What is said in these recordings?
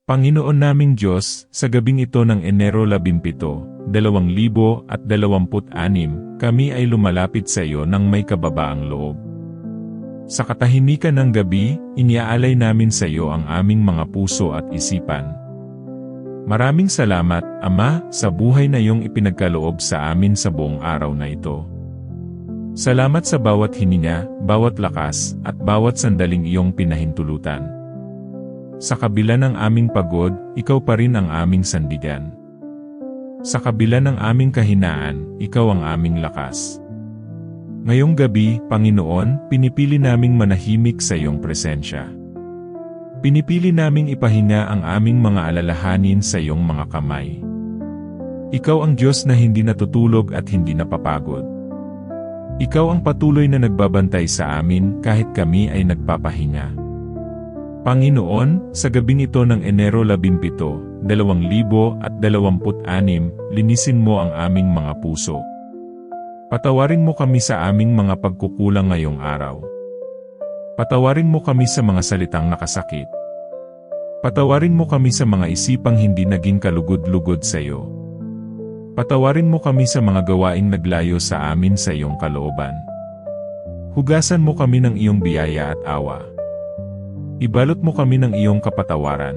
Panginoon naming Diyos, sa gabing ito ng Enero 17, 2026, kami ay lumalapit sa iyo ng may kababaang loob. Sa katahimikan ng gabi, iniaalay namin sa iyo ang aming mga puso at isipan. Maraming salamat, Ama, sa buhay na iyong ipinagkaloob sa amin sa buong araw na ito. Salamat sa bawat hininga, bawat lakas, at bawat sandaling iyong pinahintulutan. Sa kabila ng aming pagod, ikaw pa rin ang aming sandigan. Sa kabila ng aming kahinaan, ikaw ang aming lakas. Ngayong gabi, Panginoon, pinipili naming manahimik sa iyong presensya. Pinipili naming ipahinga ang aming mga alalahanin sa iyong mga kamay. Ikaw ang Diyos na hindi natutulog at hindi napapagod. Ikaw ang patuloy na nagbabantay sa amin kahit kami ay nagpapahinga. Panginoon, sa gabing ito ng Enero 17, 2026, linisin mo ang aming mga puso. Patawarin mo kami sa aming mga pagkukulang ngayong araw. Patawarin mo kami sa mga salitang nakasakit. Patawarin mo kami sa mga isipang hindi naging kalugod-lugod sa iyo. Patawarin mo kami sa mga gawaing naglayo sa amin sa iyong kalooban. Hugasan mo kami ng iyong biyaya at awa. Ibalot mo kami ng iyong kapatawaran.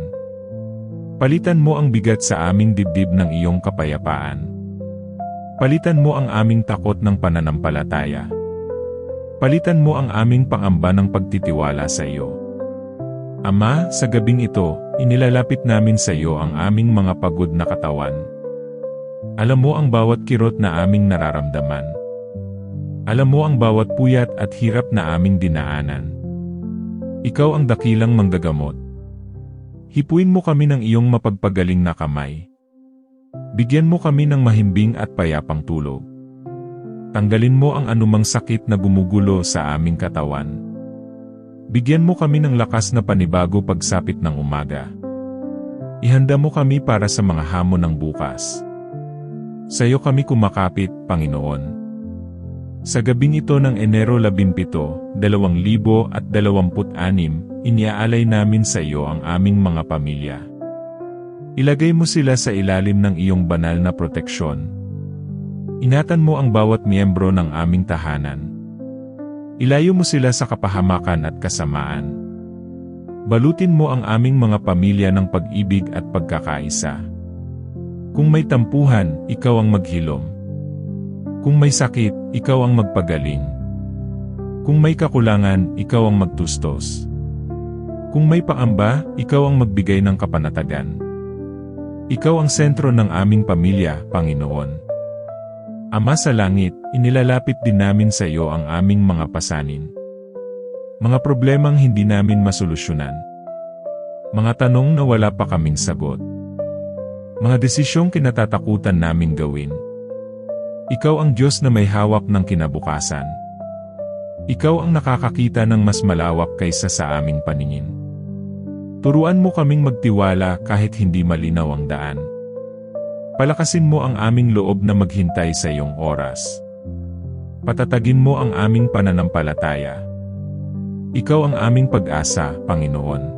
Palitan mo ang bigat sa aming dibdib ng iyong kapayapaan. Palitan mo ang aming takot ng pananampalataya. Palitan mo ang aming pangamba ng pagtitiwala sa iyo. Ama, sa gabing ito, inilalapit namin sa iyo ang aming mga pagod na katawan. Alam mo ang bawat kirot na aming nararamdaman. Alam mo ang bawat puyat at hirap na aming dinaanan. Ikaw ang dakilang manggagamot. Hipuin mo kami ng iyong mapagpagaling na kamay. Bigyan mo kami ng mahimbing at payapang tulog. Tanggalin mo ang anumang sakit na gumugulo sa aming katawan. Bigyan mo kami ng lakas na panibago pagsapit ng umaga. Ihanda mo kami para sa mga hamon ng bukas. Sa iyo kami kumakapit, Panginoon. Sa gabing ito ng Enero 17, 2026, iniaalay namin sa iyo ang aming mga pamilya. Ilagay mo sila sa ilalim ng iyong banal na proteksyon. Ingatan mo ang bawat miyembro ng aming tahanan. Ilayo mo sila sa kapahamakan at kasamaan. Balutin mo ang aming mga pamilya ng pag-ibig at pagkakaisa. Kung may tampuhan, ikaw ang maghilom. Kung may sakit, ikaw ang magpagaling. Kung may kakulangan, ikaw ang magtustos. Kung may paamba, ikaw ang magbigay ng kapanatagan. Ikaw ang sentro ng aming pamilya, Panginoon. Ama sa langit, inilalapit din namin sa iyo ang aming mga pasanin. Mga problemang hindi namin masolusyonan. Mga tanong na wala pa kaming sagot. Mga desisyong kinatatakutan naming gawin. Ikaw ang Diyos na may hawak ng kinabukasan. Ikaw ang nakakakita ng mas malawak kaysa sa aming paningin. Turuan mo kaming magtiwala kahit hindi malinaw ang daan. Palakasin mo ang aming loob na maghintay sa iyong oras. Patatagin mo ang aming pananampalataya. Ikaw ang aming pag-asa, Panginoon.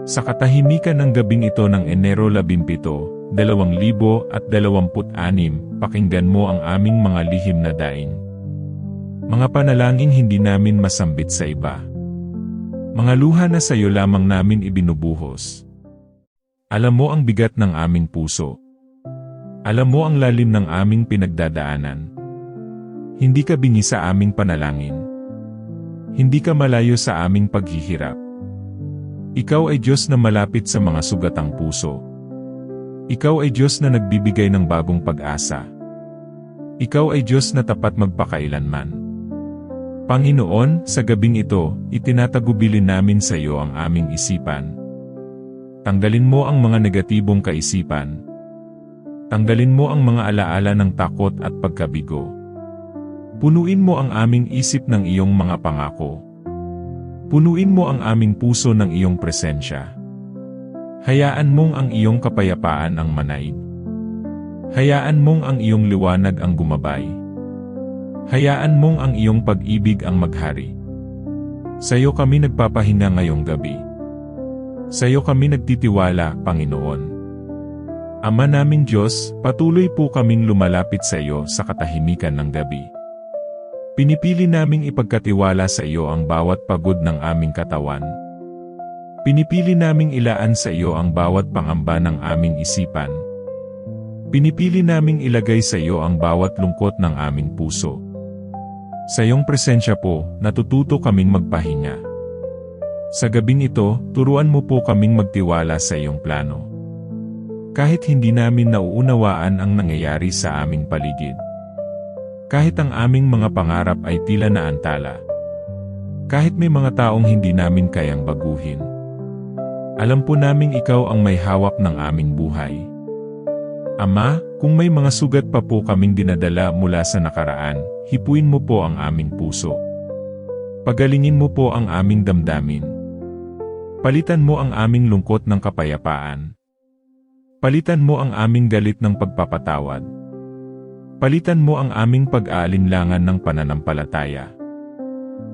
Sa katahimikan ng gabing ito ng Enero 17, 2026, pakinggan mo ang aming mga lihim na daing. Mga panalangin hindi namin masambit sa iba. Mga luha na sa iyo lamang namin ibinubuhos. Alam mo ang bigat ng aming puso. Alam mo ang lalim ng aming pinagdadaanan. Hindi ka bingi sa aming panalangin. Hindi ka malayo sa aming paghihirap. Ikaw ay Diyos na malapit sa mga sugatang puso. Ikaw ay Diyos na nagbibigay ng bagong pag-asa. Ikaw ay Diyos na tapat magpakailanman. Panginoon, sa gabing ito, itinatagubilin namin sa iyo ang aming isipan. Tanggalin mo ang mga negatibong kaisipan. Tanggalin mo ang mga alaala ng takot at pagkabigo. Punuin mo ang aming isip ng iyong mga pangako. Punuin mo ang aming puso ng iyong presensya. Hayaan mong ang iyong kapayapaan ang manaig. Hayaan mong ang iyong liwanag ang gumabay. Hayaan mong ang iyong pag-ibig ang maghari. Sa iyo kami nagpapahinga ngayong gabi. Sa iyo kami nagtitiwala, Panginoon. Ama naming Diyos, patuloy po kaming lumalapit sa iyo sa katahimikan ng gabi. Pinipili naming ipagkatiwala sa iyo ang bawat pagod ng aming katawan. Pinipili naming ilaan sa iyo ang bawat pangamba ng aming isipan. Pinipili naming ilagay sa iyo ang bawat lungkot ng aming puso. Sa iyong presensya po, natututo kaming magpahinga. Sa gabing ito, turuan mo po kaming magtiwala sa iyong plano. Kahit hindi namin nauunawaan ang nangyayari sa aming paligid. Kahit ang aming mga pangarap ay tila naantala. Kahit may mga taong hindi namin kayang baguhin. Alam po naming ikaw ang may hawak ng aming buhay. Ama, kung may mga sugat pa po kaming dinadala mula sa nakaraan, hipuin mo po ang aming puso. Pagalingin mo po ang aming damdamin. Palitan mo ang aming lungkot ng kapayapaan. Palitan mo ang aming galit ng pagpapatawad. Palitan mo ang aming pag-aalinlangan ng pananampalataya.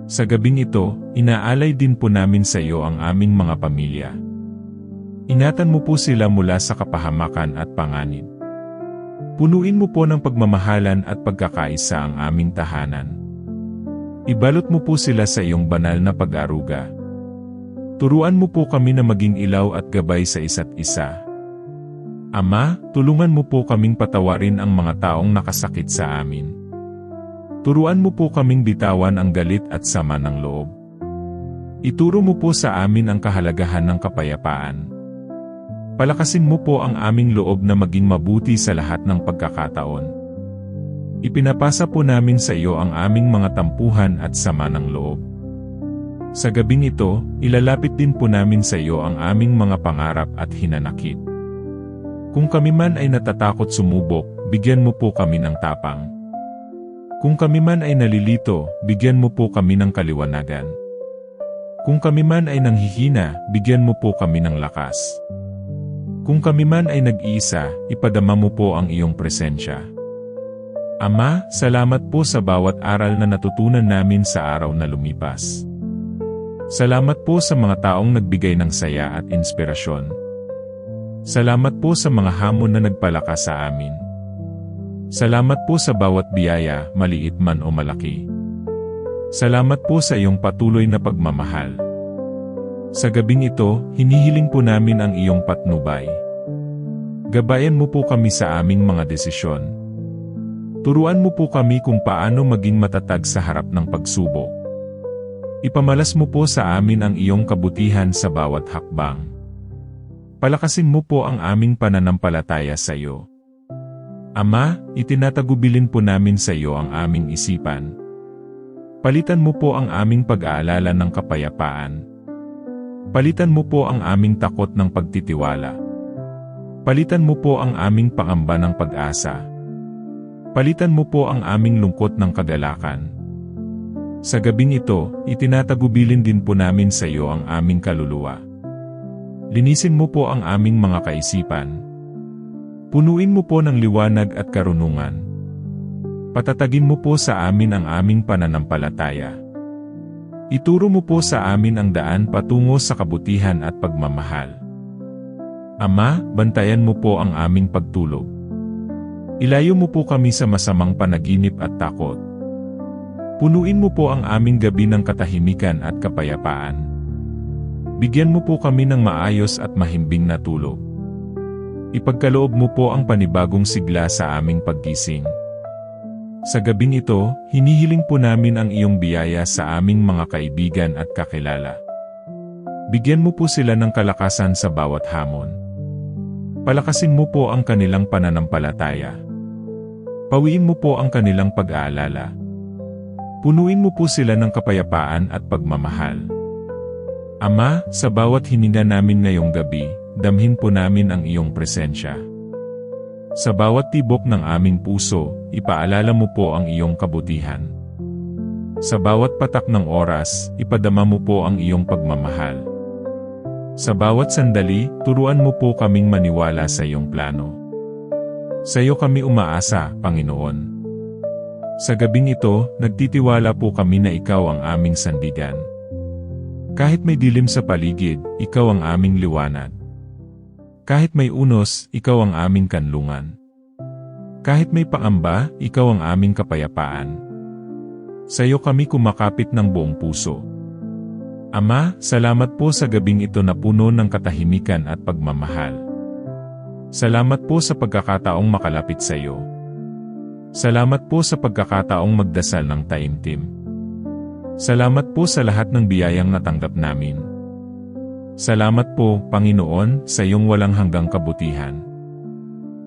Sa gabing ito, inaalay din po namin sa iyo ang aming mga pamilya. Ingatan mo po sila mula sa kapahamakan at panganib. Punuin mo po ng pagmamahalan at pagkakaisa ang aming tahanan. Ibalot mo po sila sa iyong banal na pag-aruga. Turuan mo po kami na maging ilaw at gabay sa isa't isa. Ama, tulungan mo po kaming patawarin ang mga taong nakasakit sa amin. Turuan mo po kaming bitawan ang galit at sama ng loob. Ituro mo po sa amin ang kahalagahan ng kapayapaan. Palakasin mo po ang aming loob na maging mabuti sa lahat ng pagkakataon. Ipinapasa po namin sa iyo ang aming mga tampuhan at sama ng loob. Sa gabing ito, ilalapit din po namin sa iyo ang aming mga pangarap at hinanakit. Kung kami man ay natatakot sumubok, bigyan mo po kami ng tapang. Kung kami man ay nalilito, bigyan mo po kami ng kaliwanagan. Kung kami man ay nanghihina, bigyan mo po kami ng lakas. Kung kami man ay nag-iisa, ipadama mo po ang iyong presensya. Ama, salamat po sa bawat aral na natutunan namin sa araw na lumipas. Salamat po sa mga taong nagbigay ng saya at inspirasyon. Salamat po sa mga hamon na nagpalakas sa amin. Salamat po sa bawat biyaya, maliit man o malaki. Salamat po sa iyong patuloy na pagmamahal. Sa gabing ito, hinihiling po namin ang iyong patnubay. Gabayan mo po kami sa aming mga desisyon. Turuan mo po kami kung paano maging matatag sa harap ng pagsubok. Ipamalas mo po sa amin ang iyong kabutihan sa bawat hakbang. Palakasin mo po ang aming pananampalataya sa iyo. Ama, itinatagubilin po namin sa iyo ang aming isipan. Palitan mo po ang aming pag-aalala ng kapayapaan. Palitan mo po ang aming takot ng pagtitiwala. Palitan mo po ang aming pangamba ng pag-asa. Palitan mo po ang aming lungkot ng kagalakan. Sa gabing ito, itinatagubilin din po namin sa iyo ang aming kaluluwa. Linisin mo po ang aming mga kaisipan. Punuin mo po ng liwanag at karunungan. Patatagin mo po sa amin ang aming pananampalataya. Ituro mo po sa amin ang daan patungo sa kabutihan at pagmamahal. Ama, bantayan mo po ang aming pagtulog. Ilayo mo po kami sa masamang panaginip at takot. Punuin mo po ang aming gabi ng katahimikan at kapayapaan. Bigyan mo po kami ng maayos at mahimbing na tulog. Ipagkaloob mo po ang panibagong sigla sa aming paggising. Sa gabing ito, hinihiling po namin ang iyong biyaya sa aming mga kaibigan at kakilala. Bigyan mo po sila ng kalakasan sa bawat hamon. Palakasin mo po ang kanilang pananampalataya. Pawiin mo po ang kanilang pag-aalala. Punuin mo po sila ng kapayapaan at pagmamahal. Ama, sa bawat hininga namin ngayong gabi, damhin po namin ang iyong presensya. Sa bawat tibok ng aming puso, ipaalala mo po ang iyong kabutihan. Sa bawat patak ng oras, ipadama mo po ang iyong pagmamahal. Sa bawat sandali, turuan mo po kaming maniwala sa iyong plano. Sa iyo kami umaasa, Panginoon. Sa gabing ito, nagtitiwala po kami na ikaw ang aming sandigan. Kahit may dilim sa paligid, ikaw ang aming liwanag. Kahit may unos, ikaw ang aming kanlungan. Kahit may pangamba, ikaw ang aming kapayapaan. Sa iyo kami kumakapit ng buong puso. Ama, salamat po sa gabing ito na puno ng katahimikan at pagmamahal. Salamat po sa pagkakataong makalapit sa iyo. Salamat po sa pagkakataong magdasal ng taimtim. Salamat po sa lahat ng biyayang natanggap namin. Salamat po, Panginoon, sa iyong walang hanggang kabutihan.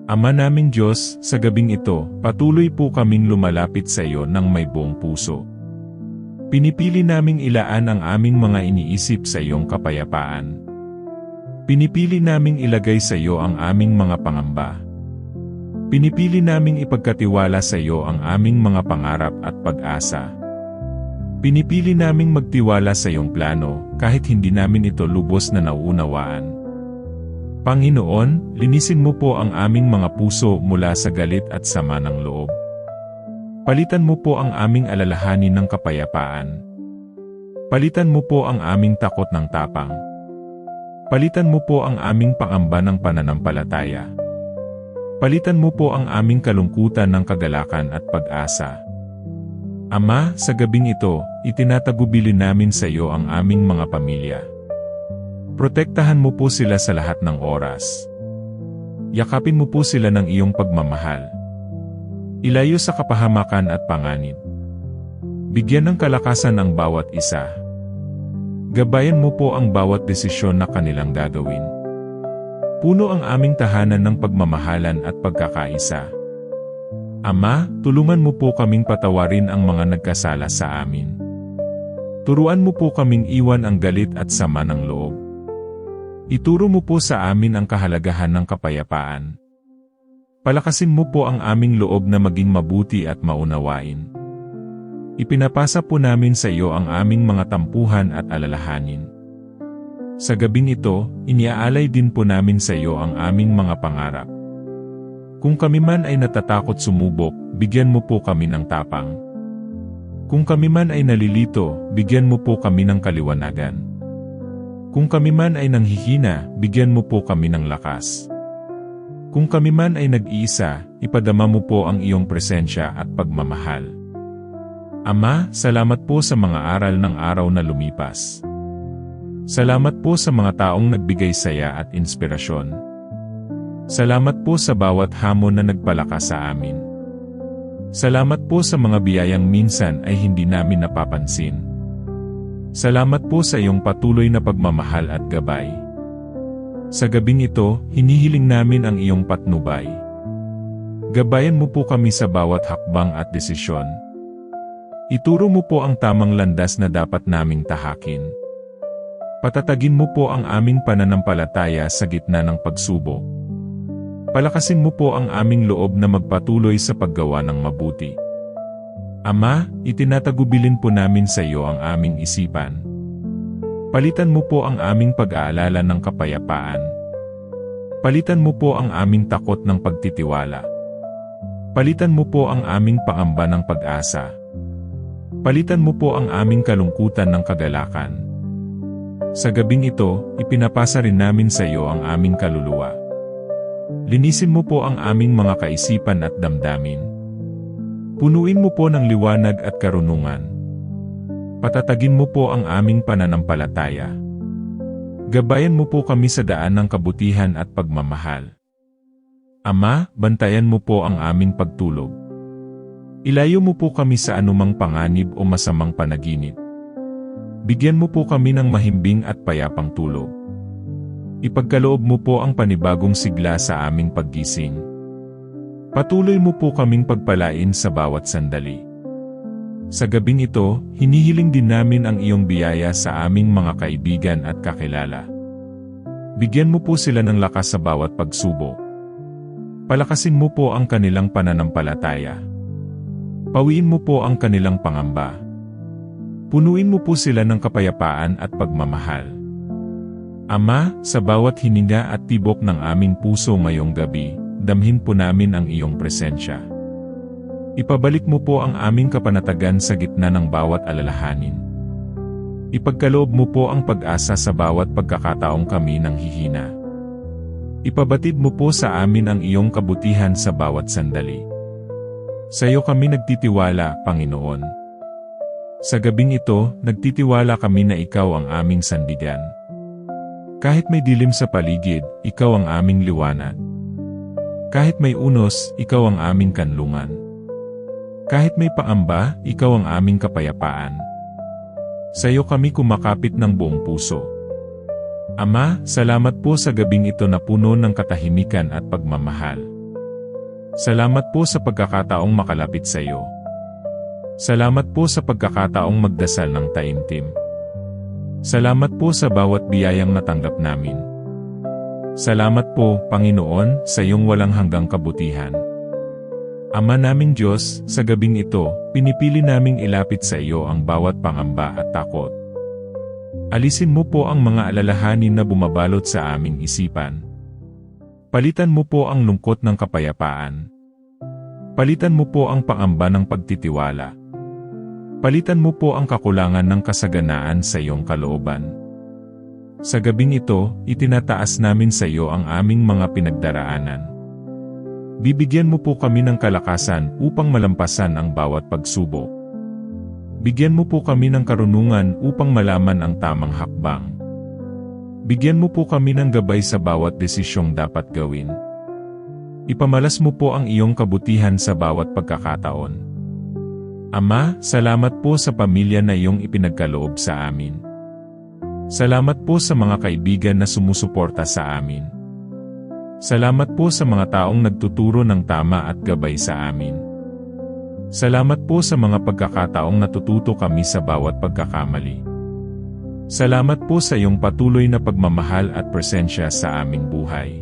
Ama naming Diyos, sa gabing ito, patuloy po kaming lumalapit sa iyo ng may buong puso. Pinipili naming ilaan ang aming mga iniisip sa iyong kapayapaan. Pinipili naming ilagay sa iyo ang aming mga pangamba. Pinipili naming ipagkatiwala sa iyo ang aming mga pangarap at pag-asa. Pinipili naming magtiwala sa iyong plano, kahit hindi namin ito lubos na nauunawaan. Panginoon, linisin mo po ang aming mga puso mula sa galit at sama ng loob. Palitan mo po ang aming alalahanin ng kapayapaan. Palitan mo po ang aming takot ng tapang. Palitan mo po ang aming pangamba ng pananampalataya. Palitan mo po ang aming kalungkutan ng kagalakan at pag-asa. Ama, sa gabing ito, itinatagubilin namin sa iyo ang aming mga pamilya. Protektahan mo po sila sa lahat ng oras. Yakapin mo po sila ng iyong pagmamahal. Ilayo sa kapahamakan at panganib. Bigyan ng kalakasan ang bawat isa. Gabayan mo po ang bawat desisyon na kanilang gagawin. Puno ang aming tahanan ng pagmamahalan at pagkakaisa. Ama, tulungan mo po kaming patawarin ang mga nagkasala sa amin. Turuan mo po kaming iwan ang galit at sama ng loob. Ituro mo po sa amin ang kahalagahan ng kapayapaan. Palakasin mo po ang aming loob na maging mabuti at maunawain. Ipinapasa po namin sa iyo ang aming mga tampuhan at alalahanin. Sa gabing ito, iniaalay din po namin sa iyo ang aming mga pangarap. Kung kami man ay natatakot sumubok, bigyan mo po kami ng tapang. Kung kami man ay nalilito, bigyan mo po kami ng kaliwanagan. Kung kami man ay nanghihina, bigyan mo po kami ng lakas. Kung kami man ay nag-iisa, ipadama mo po ang iyong presensya at pagmamahal. Ama, salamat po sa mga aral ng araw na lumipas. Salamat po sa mga taong nagbigay saya at inspirasyon. Salamat po sa bawat hamon na nagpalakas sa amin. Salamat po sa mga biyayang minsan ay hindi namin napapansin. Salamat po sa iyong patuloy na pagmamahal at gabay. Sa gabing ito, hinihiling namin ang iyong patnubay. Gabayan mo po kami sa bawat hakbang at desisyon. Ituro mo po ang tamang landas na dapat naming tahakin. Patatagin mo po ang aming pananampalataya sa gitna ng pagsubok. Palakasin mo po ang aming loob na magpatuloy sa paggawa ng mabuti. Ama, itinatagubilin po namin sa iyo ang aming isipan. Palitan mo po ang aming pag-aalala ng kapayapaan. Palitan mo po ang aming takot ng pagtitiwala. Palitan mo po ang aming pangamba ng pag-asa. Palitan mo po ang aming kalungkutan ng kagalakan. Sa gabing ito, ipinapasa rin namin sa iyo ang aming kaluluwa. Linisin mo po ang aming mga kaisipan at damdamin. Punuin mo po ng liwanag at karunungan. Patatagin mo po ang aming pananampalataya. Gabayan mo po kami sa daan ng kabutihan at pagmamahal. Ama, bantayan mo po ang aming pagtulog. Ilayo mo po kami sa anumang panganib o masamang panaginip. Bigyan mo po kami ng mahimbing at payapang tulog. Ipagkaloob mo po ang panibagong sigla sa aming paggising. Patuloy mo po kaming pagpalain sa bawat sandali. Sa gabing ito, hinihiling din namin ang iyong biyaya sa aming mga kaibigan at kakilala. Bigyan mo po sila ng lakas sa bawat pagsubok. Palakasin mo po ang kanilang pananampalataya. Pawiin mo po ang kanilang pangamba. Punuin mo po sila ng kapayapaan at pagmamahal. Ama, sa bawat hininga at tibok ng aming puso ngayong gabi, damhin po namin ang iyong presensya. Ipabalik mo po ang aming kapanatagan sa gitna ng bawat alalahanin. Ipagkaloob mo po ang pag-asa sa bawat pagkakataong kami nanghihina. Ipabatid mo po sa amin ang iyong kabutihan sa bawat sandali. Sa iyo kami nagtitiwala, Panginoon. Sa gabing ito, nagtitiwala kami na ikaw ang aming sandigan. Kahit may dilim sa paligid, ikaw ang aming liwanag. Kahit may unos, ikaw ang aming kanlungan. Kahit may paamba, ikaw ang aming kapayapaan. Sa iyo kami kumakapit ng buong puso. Ama, salamat po sa gabing ito na puno ng katahimikan at pagmamahal. Salamat po sa pagkakataong makalapit sa iyo. Salamat po sa pagkakataong magdasal ng taimtim. Salamat po sa bawat biyayang natanggap namin. Salamat po, Panginoon, sa iyong walang hanggang kabutihan. Ama naming Diyos, sa gabing ito, pinipili naming ilapit sa iyo ang bawat pangamba at takot. Alisin mo po ang mga alalahanin na bumabalot sa aming isipan. Palitan mo po ang lungkot ng kapayapaan. Palitan mo po ang pangamba ng pagtitiwala. Palitan mo po ang kakulangan ng kasaganaan sa iyong kalooban. Sa gabing ito, itinataas namin sa iyo ang aming mga pinagdaraanan. Bibigyan mo po kami ng kalakasan upang malampasan ang bawat pagsubok. Bigyan mo po kami ng karunungan upang malaman ang tamang hakbang. Bigyan mo po kami ng gabay sa bawat desisyong dapat gawin. Ipamalas mo po ang iyong kabutihan sa bawat pagkakataon. Ama, salamat po sa pamilya na iyong ipinagkaloob sa amin. Salamat po sa mga kaibigan na sumusuporta sa amin. Salamat po sa mga taong nagtuturo ng tama at gabay sa amin. Salamat po sa mga pagkakataong natututo kami sa bawat pagkakamali. Salamat po sa iyong patuloy na pagmamahal at presensya sa aming buhay.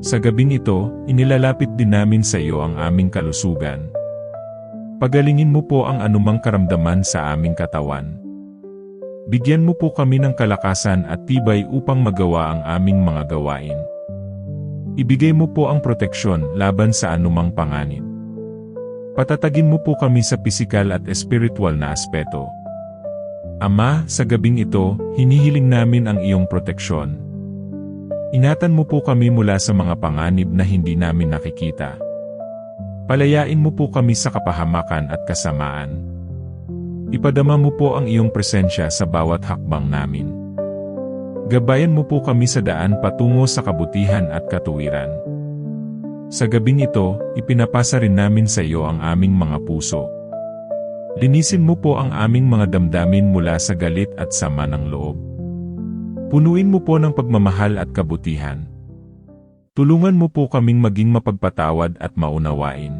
Sa gabing ito, inilalapit din namin sa iyo ang aming kalusugan. Pagalingin mo po ang anumang karamdaman sa aming katawan. Bigyan mo po kami ng kalakasan at tibay upang magawa ang aming mga gawain. Ibigay mo po ang proteksyon laban sa anumang panganib. Patatagin mo po kami sa pisikal at espiritual na aspeto. Ama, sa gabing ito, hinihiling namin ang iyong proteksyon. Ingatan mo po kami mula sa mga panganib na hindi namin nakikita. Palayain mo po kami sa kapahamakan at kasamaan. Ipadama mo po ang iyong presensya sa bawat hakbang namin. Gabayan mo po kami sa daan patungo sa kabutihan at katuwiran. Sa gabing ito, ipinapasa rin namin sa iyo ang aming mga puso. Linisin mo po ang aming mga damdamin mula sa galit at sama ng loob. Punuin mo po ng pagmamahal at kabutihan. Tulungan mo po kaming maging mapagpatawad at maunawain.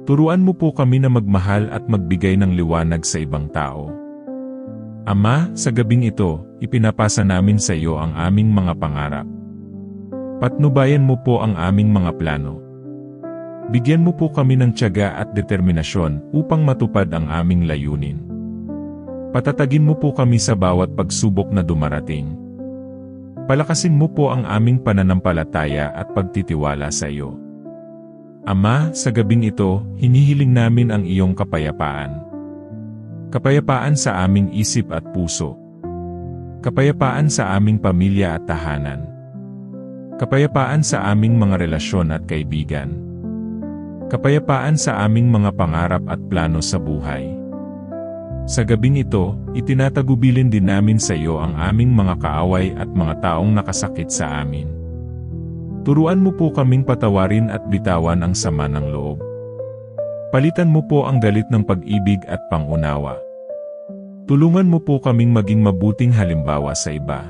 Turuan mo po kami na magmahal at magbigay ng liwanag sa ibang tao. Ama, sa gabing ito, ipinapasa namin sa iyo ang aming mga pangarap. Patnubayan mo po ang aming mga plano. Bigyan mo po kami ng tiyaga at determinasyon upang matupad ang aming layunin. Patatagin mo po kami sa bawat pagsubok na dumarating. Palakasin mo po ang aming pananampalataya at pagtitiwala sa iyo. Ama, sa gabing ito, hinihiling namin ang iyong kapayapaan. Kapayapaan sa aming isip at puso. Kapayapaan sa aming pamilya at tahanan. Kapayapaan sa aming mga relasyon at kaibigan. Kapayapaan sa aming mga pangarap at plano sa buhay. Sa gabing ito, itinatagubilin din namin sa iyo ang aming mga kaaway at mga taong nakasakit sa amin. Turuan mo po kaming patawarin at bitawan ang sama ng loob. Palitan mo po ang galit ng pag-ibig at pangunawa. Tulungan mo po kaming maging mabuting halimbawa sa iba.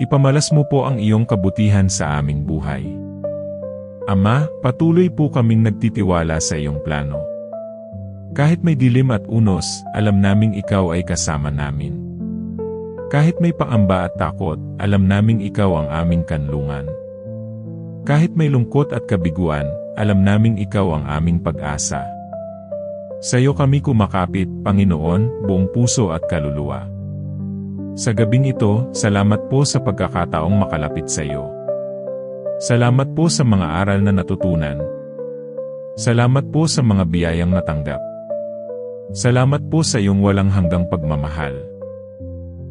Ipamalas mo po ang iyong kabutihan sa aming buhay. Ama, patuloy po kaming nagtitiwala sa iyong plano. Kahit may dilim at unos, alam naming ikaw ay kasama namin. Kahit may pangamba at takot, alam naming ikaw ang aming kanlungan. Kahit may lungkot at kabiguan, alam naming ikaw ang aming pag-asa. Sa iyo kami kumakapit, Panginoon, buong puso at kaluluwa. Sa gabing ito, salamat po sa pagkakataong makalapit sa iyo. Salamat po sa mga aral na natutunan. Salamat po sa mga biyayang natanggap. Salamat po sa iyong walang hanggang pagmamahal.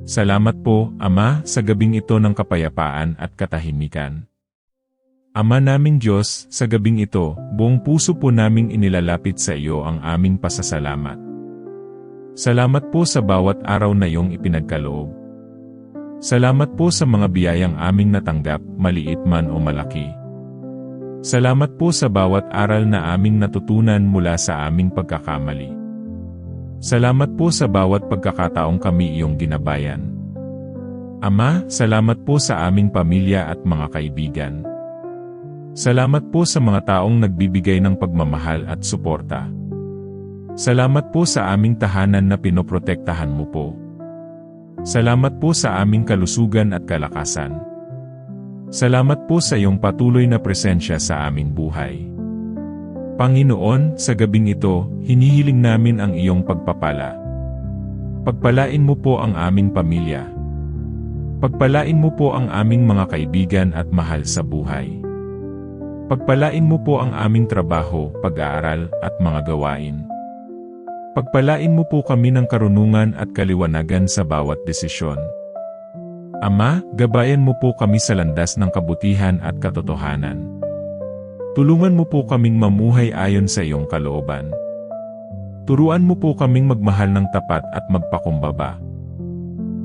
Salamat po, Ama, sa gabing ito ng kapayapaan at katahimikan. Ama naming Diyos, sa gabing ito, buong puso po naming inilalapit sa iyo ang aming pasasalamat. Salamat po sa bawat araw na iyong ipinagkaloob. Salamat po sa mga biyayang aming natanggap, maliit man o malaki. Salamat po sa bawat aral na aming natutunan mula sa aming pagkakamali. Salamat po sa bawat pagkakataong kami iyong ginabayan. Ama, salamat po sa aming pamilya at mga kaibigan. Salamat po sa mga taong nagbibigay ng pagmamahal at suporta. Salamat po sa aming tahanan na pinoprotektahan mo po. Salamat po sa aming kalusugan at kalakasan. Salamat po sa iyong patuloy na presensya sa aming buhay. Panginoon, sa gabing ito, hinihiling namin ang iyong pagpapala. Pagpalain mo po ang aming pamilya. Pagpalain mo po ang aming mga kaibigan at mahal sa buhay. Pagpalain mo po ang aming trabaho, pag-aaral, at mga gawain. Pagpalain mo po kami ng karunungan at kaliwanagan sa bawat desisyon. Ama, gabayan mo po kami sa landas ng kabutihan at katotohanan. Tulungan mo po kaming mamuhay ayon sa iyong kalooban. Turuan mo po kaming magmahal ng tapat at magpakumbaba.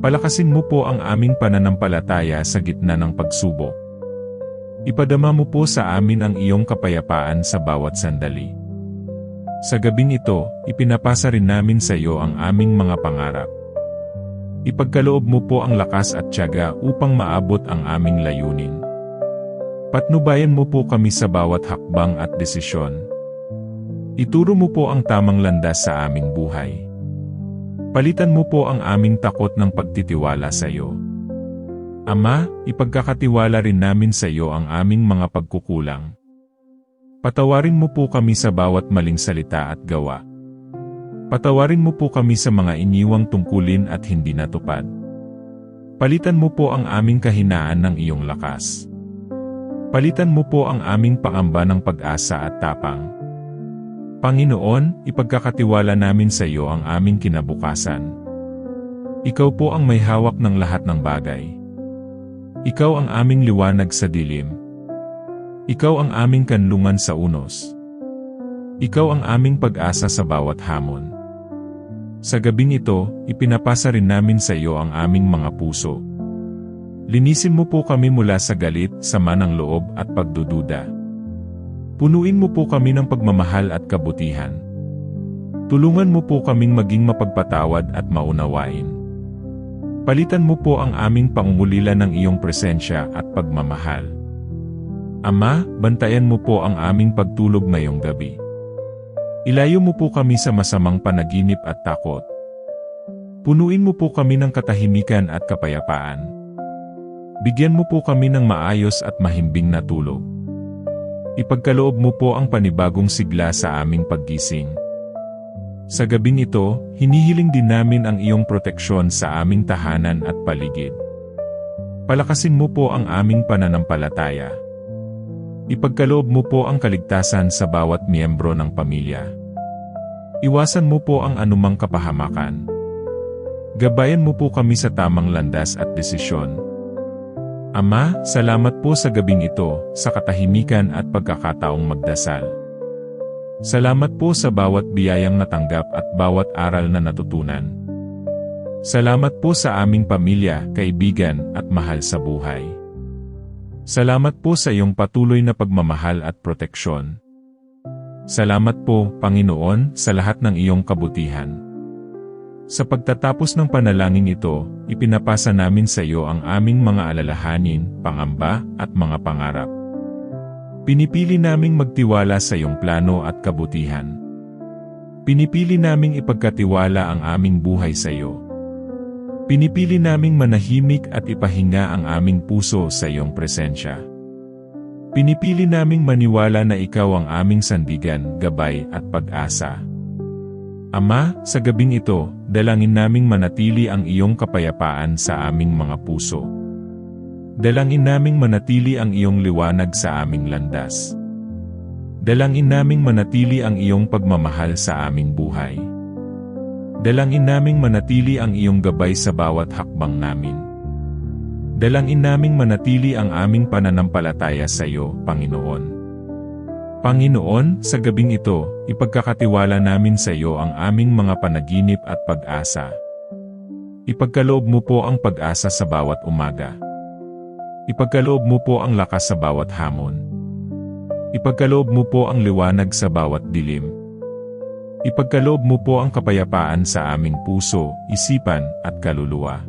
Palakasin mo po ang aming pananampalataya sa gitna ng pagsubok. Ipadama mo po sa amin ang iyong kapayapaan sa bawat sandali. Sa gabing ito, ipinapasa rin namin sa iyo ang aming mga pangarap. Ipagkaloob mo po ang lakas at tiyaga upang maabot ang aming layunin. Patnubayan mo po kami sa bawat hakbang at desisyon. Ituro mo po ang tamang landas sa aming buhay. Palitan mo po ang aming takot ng pagtitiwala sa iyo. Ama, ipagkakatiwala rin namin sa iyo ang aming mga pagkukulang. Patawarin mo po kami sa bawat maling salita at gawa. Patawarin mo po kami sa mga iniwang tungkulin at hindi natupad. Palitan mo po ang aming kahinaan ng iyong lakas. Palitan mo po ang aming pangamba ng pag-asa at tapang. Panginoon, ipagkakatiwala namin sa iyo ang aming kinabukasan. Ikaw po ang may hawak ng lahat ng bagay. Ikaw ang aming liwanag sa dilim. Ikaw ang aming kanlungan sa unos. Ikaw ang aming pag-asa sa bawat hamon. Sa gabing ito, ipinapasa rin namin sa iyo ang aming mga puso. Linisin mo po kami mula sa galit, sama ng loob at pagdududa. Punuin mo po kami ng pagmamahal at kabutihan. Tulungan mo po kaming maging mapagpatawad at maunawain. Palitan mo po ang aming pangungulila ng iyong presensya at pagmamahal. Ama, bantayan mo po ang aming pagtulog ngayong gabi. Ilayo mo po kami sa masamang panaginip at takot. Punuin mo po kami ng katahimikan at kapayapaan. Bigyan mo po kami ng maayos at mahimbing na tulog. Ipagkaloob mo po ang panibagong sigla sa aming paggising. Sa gabing ito, hinihiling din namin ang iyong proteksyon sa aming tahanan at paligid. Palakasin mo po ang aming pananampalataya. Ipagkaloob mo po ang kaligtasan sa bawat miyembro ng pamilya. Iwasan mo po ang anumang kapahamakan. Gabayan mo po kami sa tamang landas at desisyon. Ama, salamat po sa gabing ito, sa katahimikan at pagkakataong magdasal. Salamat po sa bawat biyayang natanggap at bawat aral na natutunan. Salamat po sa aming pamilya, kaibigan, at mahal sa buhay. Salamat po sa iyong patuloy na pagmamahal at proteksyon. Salamat po, Panginoon, sa lahat ng iyong kabutihan. Sa pagtatapos ng panalangin ito, ipinapasa namin sa iyo ang aming mga alalahanin, pangamba, at mga pangarap. Pinipili naming magtiwala sa iyong plano at kabutihan. Pinipili naming ipagkatiwala ang aming buhay sa iyo. Pinipili naming manahimik at ipahinga ang aming puso sa iyong presensya. Pinipili naming maniwala na ikaw ang aming sandigan, gabay at pag-asa. Ama, sa gabing ito, dalangin naming manatili ang iyong kapayapaan sa aming mga puso. Dalangin naming manatili ang iyong liwanag sa aming landas. Dalangin naming manatili ang iyong pagmamahal sa aming buhay. Dalangin naming manatili ang iyong gabay sa bawat hakbang namin. Dalangin naming manatili ang aming pananampalataya sa iyo, Panginoon. Panginoon, sa gabing ito, ipagkakatiwala namin sa iyo ang aming mga panaginip at pag-asa. Ipagkaloob mo po ang pag-asa sa bawat umaga. Ipagkaloob mo po ang lakas sa bawat hamon. Ipagkaloob mo po ang liwanag sa bawat dilim. Ipagkaloob mo po ang kapayapaan sa aming puso, isipan, at kaluluwa.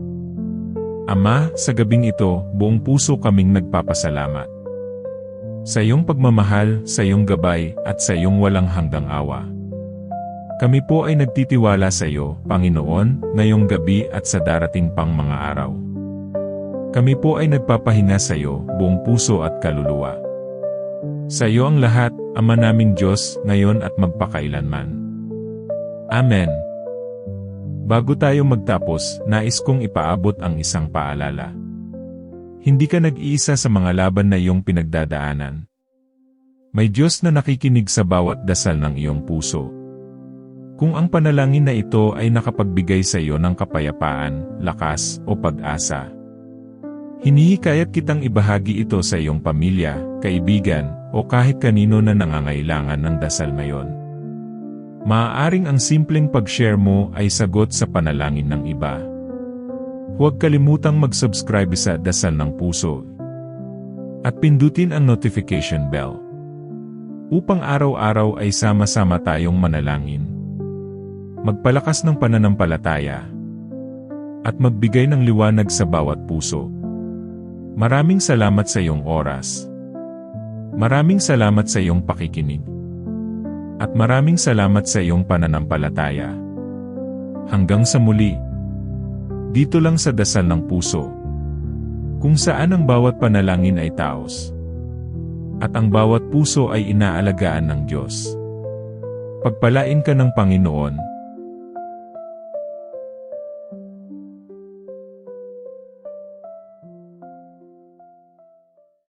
Ama, sa gabing ito, buong puso kaming nagpapasalamat. Sa iyong pagmamahal, sa iyong gabay, at sa iyong walang hanggang awa. Kami po ay nagtitiwala sa iyo, Panginoon, ngayong gabi at sa darating pang mga araw. Kami po ay nagpapahinga sa iyo, buong puso at kaluluwa. Sa iyo ang lahat, Ama naming Diyos, ngayon at magpakailanman. Amen. Bago tayo magtapos, nais kong ipaabot ang isang paalala. Hindi ka nag-iisa sa mga laban na iyong pinagdadaanan. May Diyos na nakikinig sa bawat dasal ng iyong puso. Kung ang panalangin na ito ay nakapagbigay sa iyo ng kapayapaan, lakas, o pag-asa, hinihikayat kitang ibahagi ito sa iyong pamilya, kaibigan, o kahit kanino na nangangailangan ng dasal na iyon. Maaaring ang simpleng pag-share mo ay sagot sa panalangin ng iba. Huwag kalimutang mag-subscribe sa Dasal ng Puso at pindutin ang notification bell upang araw-araw ay sama-sama tayong manalangin, magpalakas ng pananampalataya, at magbigay ng liwanag sa bawat puso. Maraming salamat sa iyong oras. Maraming salamat sa iyong pakikinig. At maraming salamat sa iyong pananampalataya. Hanggang sa muli. Dito lang sa Dasal ng Puso, kung saan ang bawat panalangin ay taos. At ang bawat puso ay inaalagaan ng Diyos. Pagpalain ka ng Panginoon.